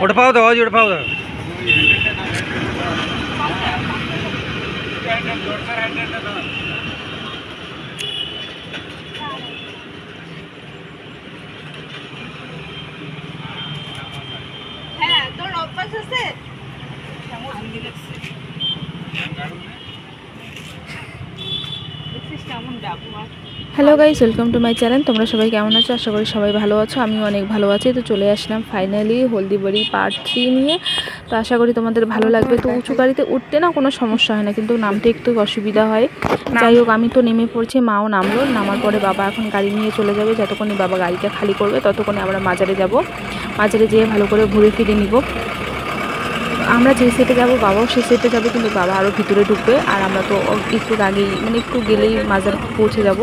ওটা পাও দাও, ওটা পাও দাও। হ্যাঁ, তোর অভ্যাস আছে। Hello guys, welcome to my channel. তোমরা সবাই কেমন আছো? আশা করি সবাই ভালো আছো। আমিও অনেক ভালো আছি। তো চলে আসলাম ফাইনালি হলদিবাড়ি পার্ট 3 নিয়ে। তো আশা করি তোমাদের ভালো লাগবে। তো উঁচু গাড়িতে উঠতে না কোনো সমস্যা হয় না, কিন্তু নামতে একটু অসুবিধা হয়। যাই হোক, আমি তো নেমে পড়ছি, মাও নামলো। নামার পরে বাবা এখন গাড়ি নিয়ে চলে যাবে। যতক্ষণে বাবা গাড়িটা খালি করবে ততক্ষণে আমরা মাজারে যাব। মাজারে যেয়ে ভালো করে ঘুরে ফিরে নিব। আমরা যে সেটে যাব বাবাও সেই সেটে যাবে, কিন্তু বাবা আরও ভিতরে ঢুকবে আর আমরা তো একটু আগেই মানে একটু গেলেই মাজার পৌঁছে যাব।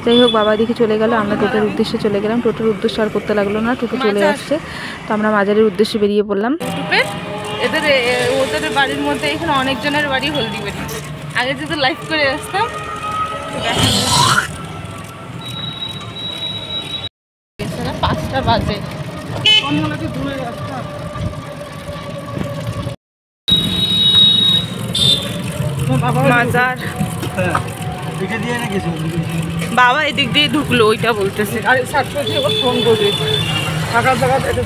যাই হোক, বাবা দেখে চলে গেল, আমরা টোটোর উদ্দেশ্যে চলে গেলাম। টোটোর উদ্দেশ্য আর করতে লাগলো না, টোটো চলে আসছে। তো আমরা মাজারের উদ্দেশ্যে বেরিয়ে পড়লাম। ওদের বাড়ির মধ্যে এখানে অনেকজনের বাড়ি হলদিবাড়ি। আগে যদি লাইভ করে আসতাম 5টা বাজে। মাজার বাবা এদিক দিয়ে ঢুকলো, ওইটা বলতেছে।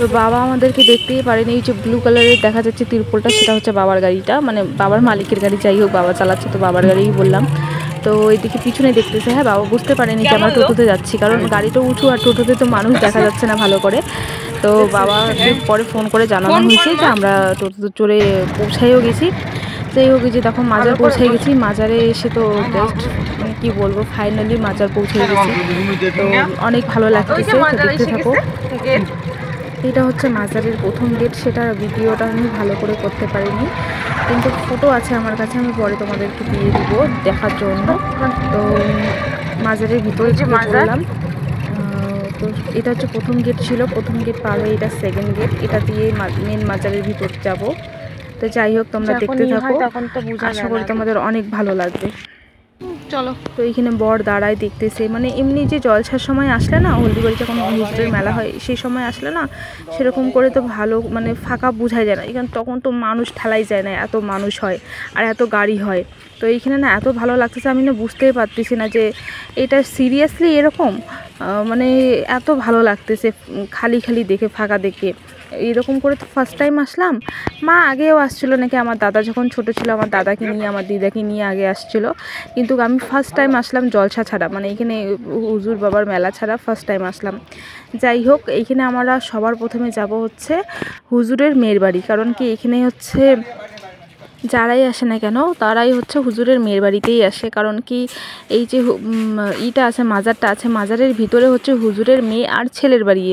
তো বাবা আমাদেরকে দেখতেই পারেনি। এই যে ব্লু কালারের দেখা যাচ্ছে তিরপলটা, সেটা হচ্ছে বাবার গাড়িটা, মানে বাবার মালিকের গাড়ি। যাই হোক, বাবা চালাচ্ছে তো বাবার গাড়িই বললাম। তো এইদিকে পিছনে দেখতেছে। হ্যাঁ, বাবা বুঝতে পারেনি যে আমরা টোটোতে যাচ্ছি, কারণ গাড়িটা উঁচু আর টোটোতে তো মানুষ দেখা যাচ্ছে না ভালো করে। তো বাবা পরে ফোন করে জানানো হয়েছে যে আমরা টোটোতে চড়ে পৌঁছাইও গেছি। যাই হোক, যে তখন মাজার পৌঁছাই গেছি। মাজারে এসে তো জাস্ট মানে কী বলবো, ফাইনালি মাজার পৌঁছে গেছি। তো অনেক ভালো লাগতেছে, তো দেখতে থাকো। এটা হচ্ছে মাজারের প্রথম গেট। সেটার ভিডিওটা আমি ভালো করে করতে পারিনি, কিন্তু ফটো আছে আমার কাছে, আমি পরে তোমাদেরকে দিয়ে দিব দেখার জন্য। তো মাজারের ভিতরে ঢুকলাম। তো এটা হচ্ছে প্রথম গেট ছিল। প্রথম গেট পার হয়ে এটা সেকেন্ড গেট। এটা দিয়ে মেন মাজারের ভিতর যাব। তো যাই হোক, তোমরা দেখতে থাকো, আশা করি তোমাদের অনেক ভালো লাগবে। চলো। তো এইখানে বর দাঁড়ায় দেখতেছে, মানে এমনি যে জলসার সময় আসলে না, হলদিবাড়ি যখন হুজুরের মেলা হয় সেই সময় আসলে না সেরকম করে তো ভালো মানে ফাঁকা বোঝাই যায় না। এখানে তখন তো মানুষ ঠেলাই যায় না, এত মানুষ হয় আর এত গাড়ি হয়। তো এইখানে না এত ভালো লাগতেছে, আমি না বুঝতেই পারতেছি না যে এটা সিরিয়াসলি এরকম, মানে এত ভালো লাগতেছে খালি খালি দেখে, ফাঁকা দেখে। এরকম করে তো ফার্স্ট টাইম আসলাম। মা আগেও আসছিলো নাকি, আমার দাদা যখন ছোট ছিল আমার দাদাকে নিয়ে আমার দিদাকে নিয়ে আগে আসছিলো, কিন্তু আমি ফার্স্ট টাইম আসলাম জলসা ছাড়া, মানে এখানে হুজুর বাবার মেলা ছাড়া ফার্স্ট টাইম আসলাম। যাই হোক, এইখানে আমরা সবার প্রথমে যাব হচ্ছে হুজুরের মেয়ের বাড়ি, কারণ কি এখানে হচ্ছে যারাই আসে না কেন তারাই হচ্ছে হুজুরের মেয়ের বাড়িতেই আসে। কারণ কি এই যে ইটা আছে, মাজারটা আছে, মাজারের ভিতরে হচ্ছে হুজুরের মেয়ে আর ছেলের বাড়ি।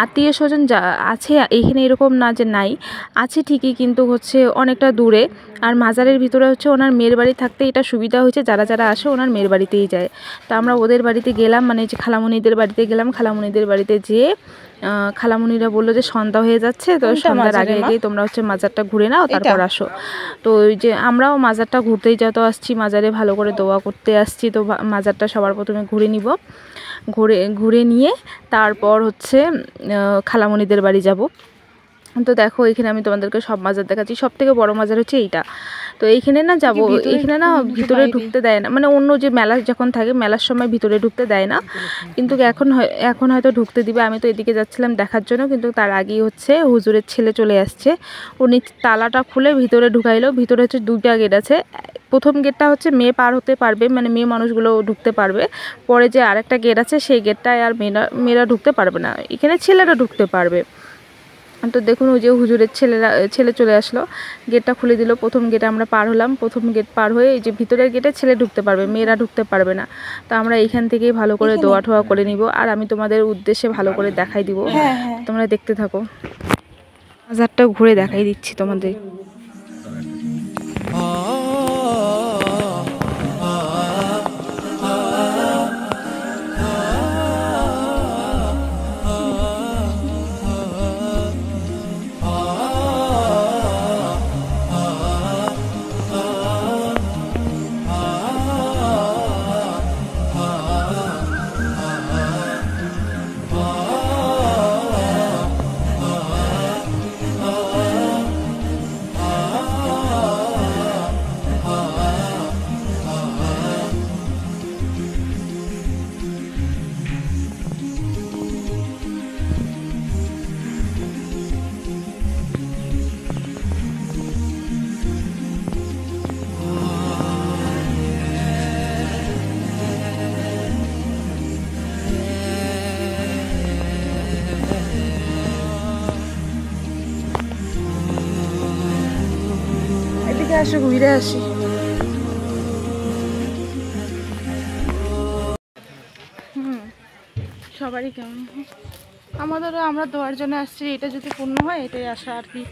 আত্মীয় স্বজন যা আছে এখানে এরকম না যে নাই, আছে ঠিকই, কিন্তু হচ্ছে অনেকটা দূরে। আর মাজারের ভিতরে হচ্ছে ওনার মেয়ের বাড়ি থাকতে এটা সুবিধা হয়েছে, যারা যারা আসে ওনার মেয়ের বাড়িতেই যায়। তো আমরা ওদের বাড়িতে গেলাম, মানে যে খালামণিদের বাড়িতে গেলাম। খালামণিদের বাড়িতে যেয়ে খালামণিরা বললো যে সন্ধ্যা হয়ে যাচ্ছে, তো সন্ধ্যার আগে আগেই তোমরা হচ্ছে মাজারটা ঘুরে নাও, তারপর আসো। তো ওই যে আমরাও মাজারটা ঘুরতেই যত আসছি, মাজারে ভালো করে দোয়া করতে আসছি। তো মাজারটা সবার প্রথমে ঘুরে নিব, ঘুরে নিয়ে তারপর হচ্ছে খালামণিদের বাড়ি যাব। তো দেখো, এখানে আমি তোমাদেরকে সব মাজার দেখাচ্ছি। সব থেকে বড় মাজার হচ্ছে এইটা। তো এইখানে না যাবো, এইখানে না ভিতরে ঢুকতে দেয় না, মানে অন্য যে মেলা যখন থাকে মেলার সময় ভিতরে ঢুকতে দেয় না, কিন্তু এখন হয়তো ঢুকতে দিবে। আমি তো এদিকে যাচ্ছিলাম দেখার জন্য, কিন্তু তার আগেই হচ্ছে হুজুরের ছেলে চলে আসছে। উনি তালাটা খুলে ভিতরে ঢুকাইলো। ভিতরে হচ্ছে 2টা গেট আছে। প্রথম গেটটা হচ্ছে মেয়ে পার হতে পারবে, মানে মেয়ে মানুষগুলো ঢুকতে পারবে। পরে যে আরেকটা গেট আছে সেই গেটটায় আর মেয়েরা ঢুকতে পারবে না, এখানে ছেলেরা ঢুকতে পারবে। তো দেখুন, ওই যে হুজুরের ছেলে চলে আসলো, গেটটা খুলে দিল। প্রথম গেটে আমরা পার হলাম। প্রথম গেট পার হয়ে এই যে ভিতরের গেটে ছেলে ঢুকতে পারবে, মেয়েরা ঢুকতে পারবে না। তো আমরা এইখান থেকেই ভালো করে দোয়া ঠোয়া করে নিব, আর আমি তোমাদের উদ্দেশ্যে ভালো করে দেখাই দিব, তোমরা দেখতে থাকো। বাজারটা ঘুরে দেখাই দিচ্ছি তোমাদের। আসো ঘুরে আসি। সবারই কেমন, আমাদেরও, আমরা দেওয়ার জন্য আসছি, এটা যদি পূর্ণ হয় এটাই আশা আর কি।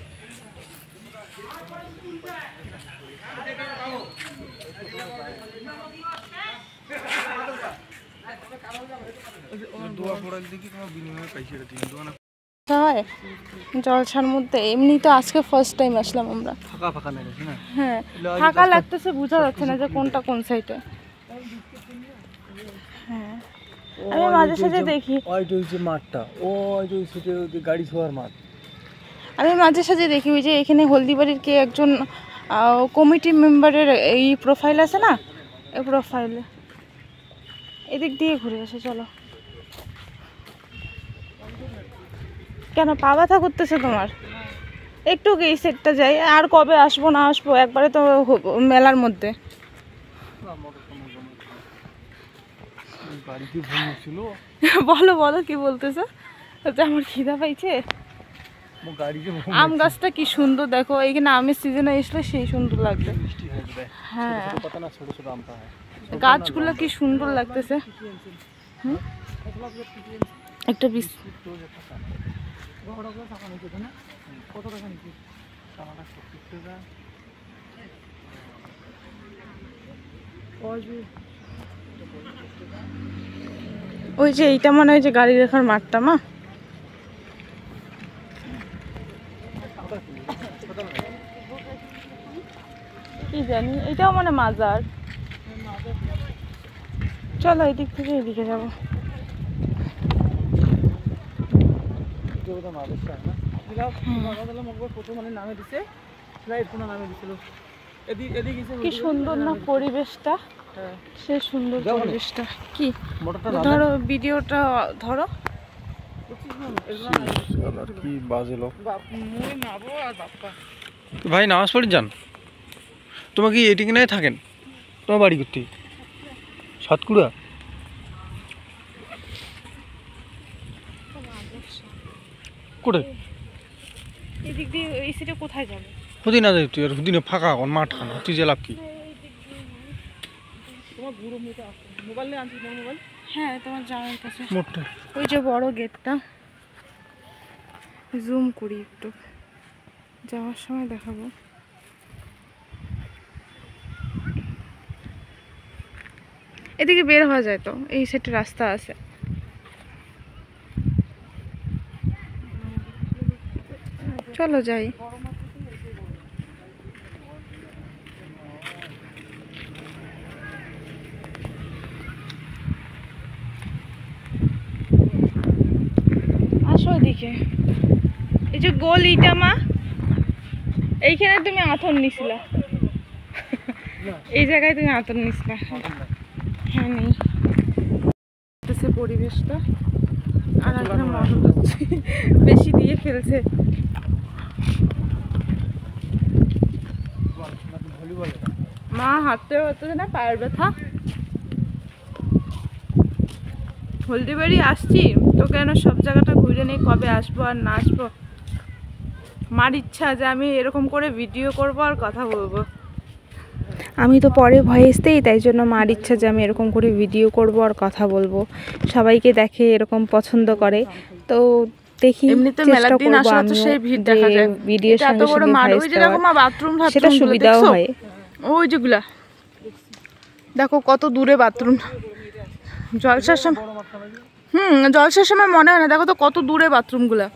জলসার মধ্যে এমনি তো আজকে ফার্স্ট টাইম আসলাম আমরা। হ্যাঁ ফাঁকা লাগতেছে, বোঝা যাচ্ছে না যে কোনটা কোন সাইডে। হ্যাঁ আমি মাঝে সাঝে দেখি, আমি মাঝে সাঝে দেখি ওই যে এখানে হলদিবাড়ির কে একজন কমিটি মেম্বারের এই প্রোফাইল আছে না, এই প্রোফাইলে এদিক দিয়ে ঘুরে আসে। চলো। কেন পা ব্যথা করতেছে তোমার? একটু এই সেটটা যাই, আর কবে আসবো না আসবো, একবারে তো মেলার মধ্যে। বলো বলো কি বলতেছো? আমার খিদা পাইছে। আম গাছটা কি সুন্দর দেখো, এইখানে আমের সিজনে আসলে সেই সুন্দর লাগবে। হ্যাঁ গাছগুলো কি সুন্দর লাগতেছে। একটা ওই যে এইটা মনে হয় যে গাড়ি রাখার মাঠটা মা। কি জানি, এটাও মানে মাজার। চলো এদিক থেকে এদিকে যাবো। কি সুন্দর না পরিবেশটা, সে সুন্দর পরিবেশটা। কি ধরো ভিডিওটা ধরো। ভাই নামাজ পড়ে যান। তোমার কি এটি কিনে থাকেন? তোমার বাড়ি করতে সাতকুড়া? কোথায় এদিক দিয়ে এই সিটে কোথায় যাবে? হুদি না যাই তুই, আর হুদি না ফাঁকা এখন মাঠ খানা, তুই যে লাভ কি? হ্যাঁ তোমার জামার কাছে মোটটা ওই যে বড় গেটটা, জুম করি একটু, যাওয়ার সময় দেখাবো। এদিকে বের হওয়া যায় তো, এই সাইডে রাস্তা আছে। চলো যাই। আসো এদিকে, এই যে গোল ইটা মা, এইখানে তুমি আঁথর নিছিলা, এই জায়গায় তুমি আঁথর নিছিলা। হ্যাঁ নেই পরিবেশটা, আর একটা মজা হচ্ছে, বেশি দিয়ে খেলছে। মা হাঁটতে হচ্ছে না, পায়ের ব্যথা। হলদিবাড়ি আসছি তো কেন সব জায়গাটা ঘুরে নেই, কবে আসবো আর না আসবো। মার ইচ্ছা যে আমি এরকম করে ভিডিও করব আর কথা বলবো। আমি তো পরে ভয়েস দেই, তাই জন্য মার ইচ্ছা যে আমি এরকম করে ভিডিও করব আর কথা বলবো। সবাইকে দেখে এরকম পছন্দ করে, তো দেখি এমনিতে মেলার দিন আসলে তো সেই ভিড় দেখা যায় ভিডিওর সঙ্গে সঙ্গে ভয়েস দেওয়া, সেটা সুবিধাও হয়। ওই যেগুলা দেখো কত দূরে বাথরুম, জলসার সময় জলসার সময় মনে হয় না, দেখো তো কত দূরে বাথরুমগুলা।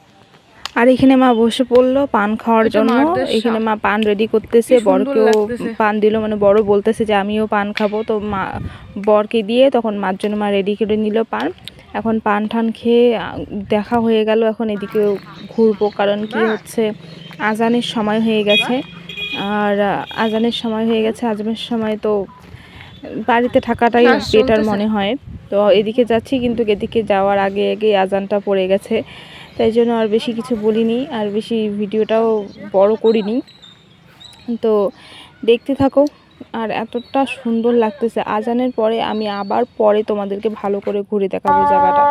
আর এখানে মা বসে পড়লো পান খাওয়ার জন্য। এখানে মা পান রেডি করতেছে, বরকেও পান দিল, মানে বড় বলতেছে যে আমিও পান খাবো, তো মা বরকে দিয়ে তখন মার জন্য মা রেডি করে নিল পান। এখন পান ঠান খেয়ে দেখা হয়ে গেল, এখন এদিকে ঘুরবো, কারণ কি হচ্ছে আজানের সময় হয়ে গেছে। আর আজানের সময় হয়ে গেছে, আজানের সময় তো বাড়িতে থাকাটাই বেটার মনে হয়। তো এদিকে যাচ্ছি, কিন্তু এদিকে যাওয়ার আগে আগে আজানটা পড়ে গেছে, তাই জন্য আর বেশি কিছু বলিনি, আর বেশি ভিডিওটাও বড় করিনি। তো দেখতে থাকো, আর এতটা সুন্দর লাগতেছে। আজানের পরে আমি আবার পরে তোমাদেরকে ভালো করে ঘুরে দেখাবো জায়গাটা।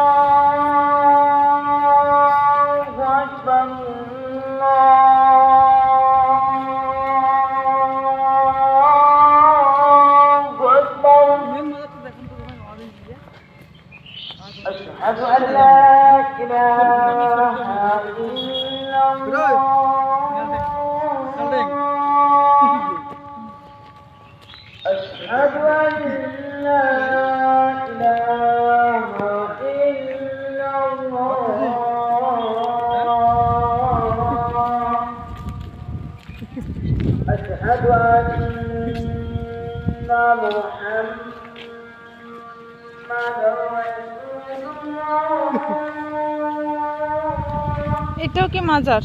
এটাও কি মাজার?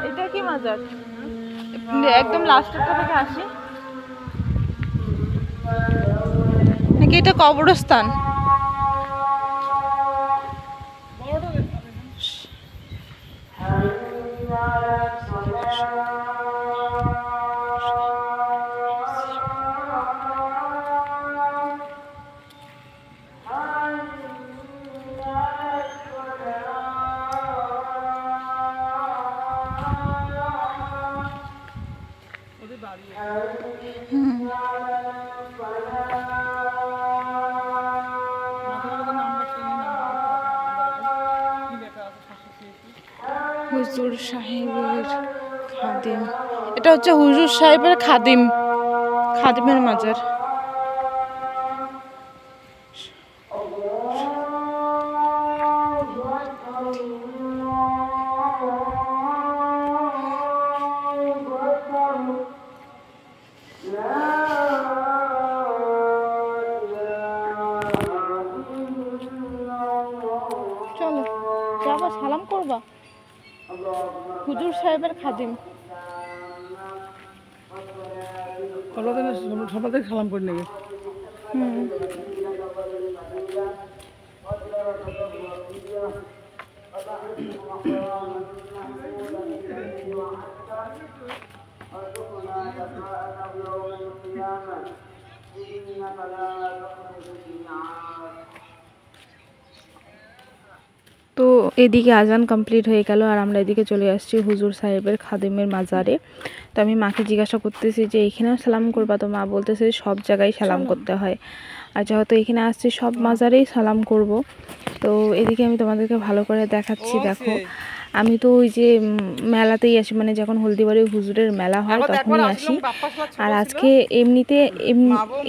এটা কি মাজার? একদম লাস্টেরটা থেকে আসি নাকি এটা কবরস্থান? হুজুর সাহেবের খাদিম, এটা হচ্ছে হুজুর সাহেবের খাদিমের মাজার। চলো যাবা, সালাম করবা। হুজুর সাহেবের খাদিম। সবাই সালাম করে নেবে। তো এদিকে আজান কমপ্লিট হয়ে গেল আর আমরা এদিকে চলে আসছি হুজুর সাহেবের খাদিমের মাজারে। তো আমি মাকে জিজ্ঞাসা করতেছি যে এখানেও সালাম করবা? তো মা বলতেছে সব জায়গায় সালাম করতে হয়, আর যেহেতু এখানে আসছি সব মাজারেই সালাম করব। তো এদিকে আমি তোমাদেরকে ভালো করে দেখাচ্ছি। দেখো আমি তো ওই যে মেলাতেই আসি, মানে যখন হলদিবাড়ি হুজুরের মেলা হয় তখনই আসি। আর আজকে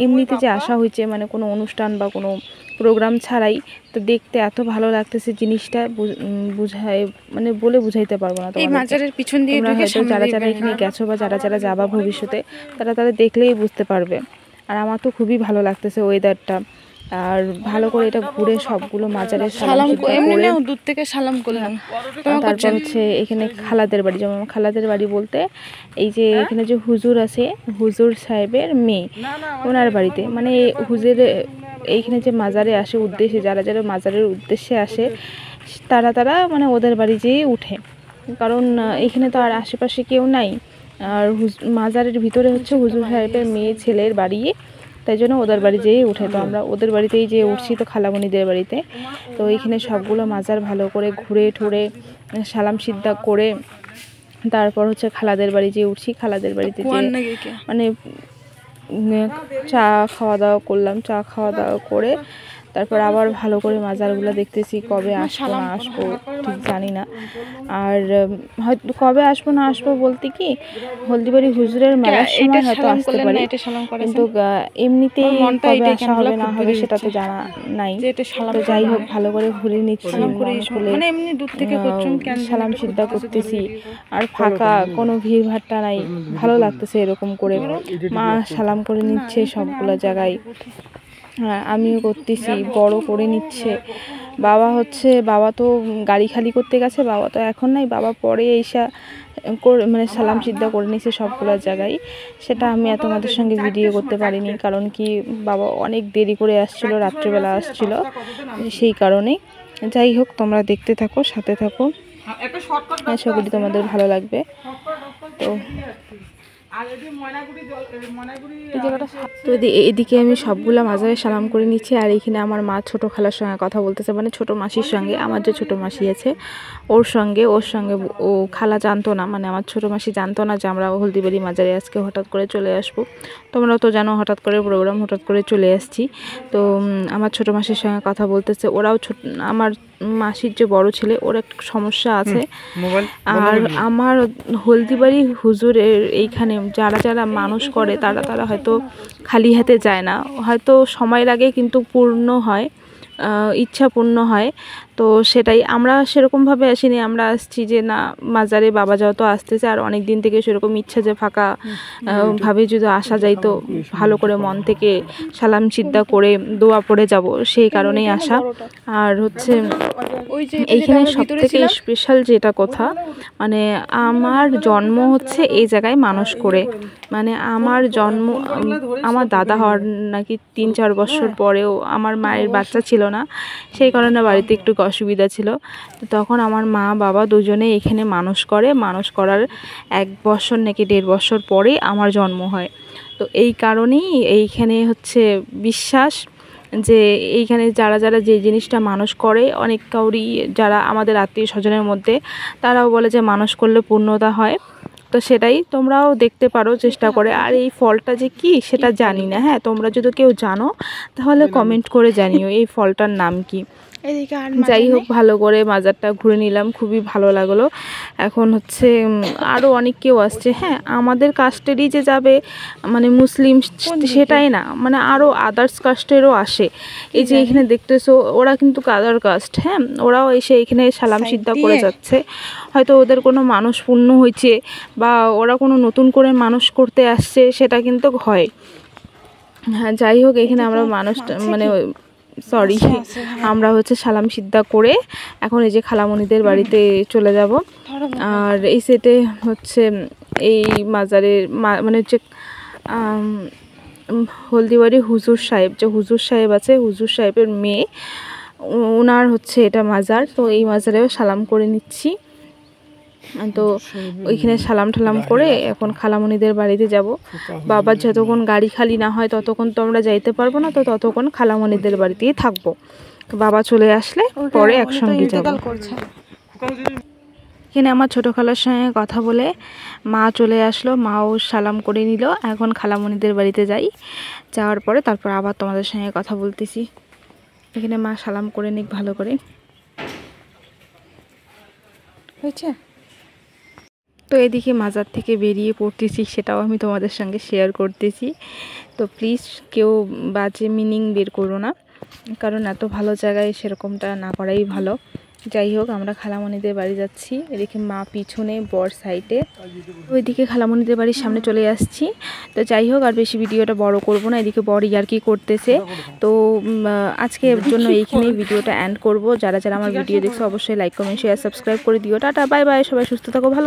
এমনিতে যে আসা হয়েছে, মানে কোনো অনুষ্ঠান বা কোনো প্রোগ্রাম ছাড়াই, তো দেখতে এত ভালো লাগতেছে জিনিসটা, বুঝাই মানে বলে বুঝাইতে পারবো না। এই মাজারের পিছন দিয়ে তোমরা হয়তো যারা যারা এখানে গেছো বা যারা যারা যাবা ভবিষ্যতে, তারা দেখলেই বুঝতে পারবে। আর আমার তো খুবই ভালো লাগতেছে ওয়েদারটা। আর ভালো করে এটা ঘুরে সবগুলো মাজারে সালাম করে দূর থেকে সালাম করলাম। তারপর হচ্ছে এখানে খালাদের বাড়ি, যেমন খালাদের বাড়ি বলতে এই যে এখানে যে হুজুর আছে, হুজুর সাহেবের মেয়ে, ওনার বাড়িতে, মানে হুজুর এইখানে যে মাজারে আসে উদ্দেশ্যে, যারা যারা মাজারের উদ্দেশ্যে আসে তারা মানে ওদের বাড়ি যেয়ে উঠে, কারণ এখানে তো আর আশেপাশে কেউ নাই। আর মাজারের ভিতরে হচ্ছে হুজুর সাহেবের মেয়ে ছেলের বাড়ি, তাই জন্য ওদের বাড়ি যেয়ে উঠে। তো আমরা ওদের বাড়িতেই যেয়ে উঠছি, তো খালামণিদের বাড়িতে। তো এইখানে সবগুলো মাজার ভালো করে ঘুরে ঠুরে সালাম সিদ্ধা করে তারপর হচ্ছে খালাদের বাড়ি যেয়ে উঠছি। খালাদের বাড়িতে মানে চা খাওয়া দাওয়া করলাম, চা খাওয়া দাওয়া করে তারপর আবার ভালো করে মাজারগুলো দেখতেছি। কবে আসবো না আসবো ঠিক জানি না। আর হয়তো কবে আসবো না আসবো বলতে কি, হলদিবাড়ি হুজুরের মেলার সময় হয়তো আসতে পারি, কিন্তু এমনিতেই কবে আসা হবে না হবে সেটা তো জানা নাই। তো যাই হোক, ভালো করে ঘুরে নিচ্ছি, সালাম সিদ্ধা করতেছি। আর ফাঁকা কোনো ভিড় ভাট্টা নাই, ভালো লাগতেছে এরকম করে। মা সালাম করে নিচ্ছে সবগুলো জায়গায়, আমিও করতেছি, বড় করে নিচ্ছে। বাবা তো গাড়ি খালি করতে গেছে, বাবা তো এখন নাই, বাবা পরে এসে মানে সালাম সিদ্ধা করে নিচ্ছে সবগুলো জায়গায়। সেটা আমি তোমাদের সঙ্গে ভিডিও করতে পারিনি, কারণ কি বাবা অনেক দেরি করে আসছিল, রাত্রিবেলা আসছিল, সেই কারণে। যাই হোক, তোমরা দেখতে থাকো, সাথে থাকো, আশা করি তোমাদের ভালো লাগবে। তো এদিকে আমি সবগুলা মাজারে সালাম করে নিচ্ছি। আর এখানে আমার মা ছোট খালার সঙ্গে কথা বলতেছে, মানে ছোট মাসির সঙ্গে, আমার যে ছোট মাসি আছে ওর সঙ্গে ও খালা জানতো না, মানে আমার ছোট মাসি জানতো না যে আমরা হলদিবাড়ি মাজারে আজকে হঠাৎ করে চলে আসবো। তোমরাও তো জানো হঠাৎ করে প্রোগ্রাম, হঠাৎ করে চলে আসছি। তো আমার ছোট মাসির সঙ্গে কথা বলতেছে। ওরাও আমার মাসির যে বড় ছেলে, ওর একটা সমস্যা আছে। আর আমার হলদিবাড়ি হুজুরের এইখানে যারা যারা মানুষ করে তারা হয়তো খালি হাতে যায় না, হয়তো সময়ের আগে কিন্তু পূর্ণ হয়, ইচ্ছা পূর্ণ হয়। তো সেটাই, আমরা সেরকমভাবে আসিনি, আমরা আসছি যে না মাজারে বাবা যেহেতু আসতেছে আর অনেক দিন থেকে সেরকম ইচ্ছা যে ফাঁকা ভাবে যদি আসা যায় তো ভালো করে মন থেকে সালাম সিদ্ধা করে দোয়া পড়ে যাব, সেই কারণেই আসা। আর হচ্ছে এইখানে সব থেকে স্পেশাল যেটা কথা, মানে আমার জন্ম হচ্ছে এই জায়গায় মানুষ করে, মানে আমার জন্ম আমার দাদা হওয়ার নাকি 3-4 বছর পরেও আমার মায়ের বাচ্চা ছিল না, সেই কারণে বাড়িতে একটু অসুবিধা ছিল। তো তখন আমার মা বাবা দুজনে এখানে মানুষ করে, মানুষ করার 1 বছর নাকি 1.5 বছর পরে আমার জন্ম হয়। তো এই কারণেই এইখানে হচ্ছে বিশ্বাস যে এইখানে যারা যারা যে জিনিসটা মানুষ করে, অনেক কাউরি যারা আমাদের আত্মীয় স্বজনের মধ্যে তারাও বলে যে মানুষ করলে পূর্ণতা হয়। তো সেটাই তোমরাও দেখতে পারো চেষ্টা করে। আর এই ফলটা যে কি সেটা জানি না, হ্যাঁ তোমরা যদি কেউ জানো তাহলে কমেন্ট করে জানিও এই ফলটার নাম কি। যাই হোক, ভালো করে মাজারটা ঘুরে নিলাম, খুবই ভালো লাগলো। এখন হচ্ছে আরও অনেক কেউ আসছে, হ্যাঁ আমাদের কাস্টেরই যে যাবে মানে মুসলিম সেটাই না, মানে আরও আদার্স কাস্টেরও আসে। এই যে এখানে দেখতেছো ওরা কিন্তু আদার কাস্ট, হ্যাঁ ওরাও এসে এখানে সালাম সিদ্ধা করে যাচ্ছে, হয়তো ওদের কোনো মানুষ পূর্ণ হয়েছে বা ওরা কোনো নতুন করে মানুষ করতে আসছে, সেটা কিন্তু হয়। হ্যাঁ যাই হোক, এখানে আমরা মানুষটা মানে সরি আমরা হচ্ছে সালাম সিদ্ধা করে এখন এই যে খালামণিদের বাড়িতে চলে যাব। আর এই সেটে হচ্ছে এই মাজারের মানে হচ্ছে হলদিবাড়ি হুজুর সাহেব, যে হুজুর সাহেব আছে, হুজুর সাহেবের মেয়ে, ওনার হচ্ছে এটা মাজার। তো এই মাজারেও সালাম করে নিচ্ছি। তো ওইখানে সালাম ঠালাম করে এখন খালামণিদের বাড়িতে যাব। বাবার যতক্ষণ গাড়ি খালি না হয় ততক্ষণ তো আমরা যাইতে পারবো না, তো ততক্ষণ খালামণিদের বাড়িতেই থাকবো। তো বাবা চলে আসলে পরে একসঙ্গে যাব। এখানে আমার ছোটো খালার সঙ্গে কথা বলে মা চলে আসলো, মাও সালাম করে নিল। এখন খালামণিদের বাড়িতে যাই, যাওয়ার পরে তারপর আবার তোমাদের সঙ্গে কথা বলতেছি। এখানে মা সালাম করে নিক ভালো করে, হয়েছে। তো এদিকে মাজার থেকে বেরিয়ে পড়তেছি, সেটাও আমি তোমাদের সঙ্গে শেয়ার করতেছি। তো প্লিজ কেউ বাজে মিনিং বের করো না, কারণ এত ভালো জায়গায় সেরকমটা না করাই ভালো। যাই হোক, আমরা খালামণিদের বাড়ি যাচ্ছি। এদিকে মা পিছনে, বর সাইডে, ওইদিকে খালামণিদের বাড়ির সামনে চলে আসছি। তো যাই হোক, আর বেশি ভিডিওটা বড় করব না। এদিকে বর ইয়ার্কি করতেছে। তো আজকের জন্য এইখানেই ভিডিওটা এন্ড করব। যারা যারা আমার ভিডিও দেখছো অবশ্যই লাইক কমেন্ট শেয়ার সাবস্ক্রাইব করে দিও। টাটা বাই বাই, সবাই সুস্থ থাকো, ভালো।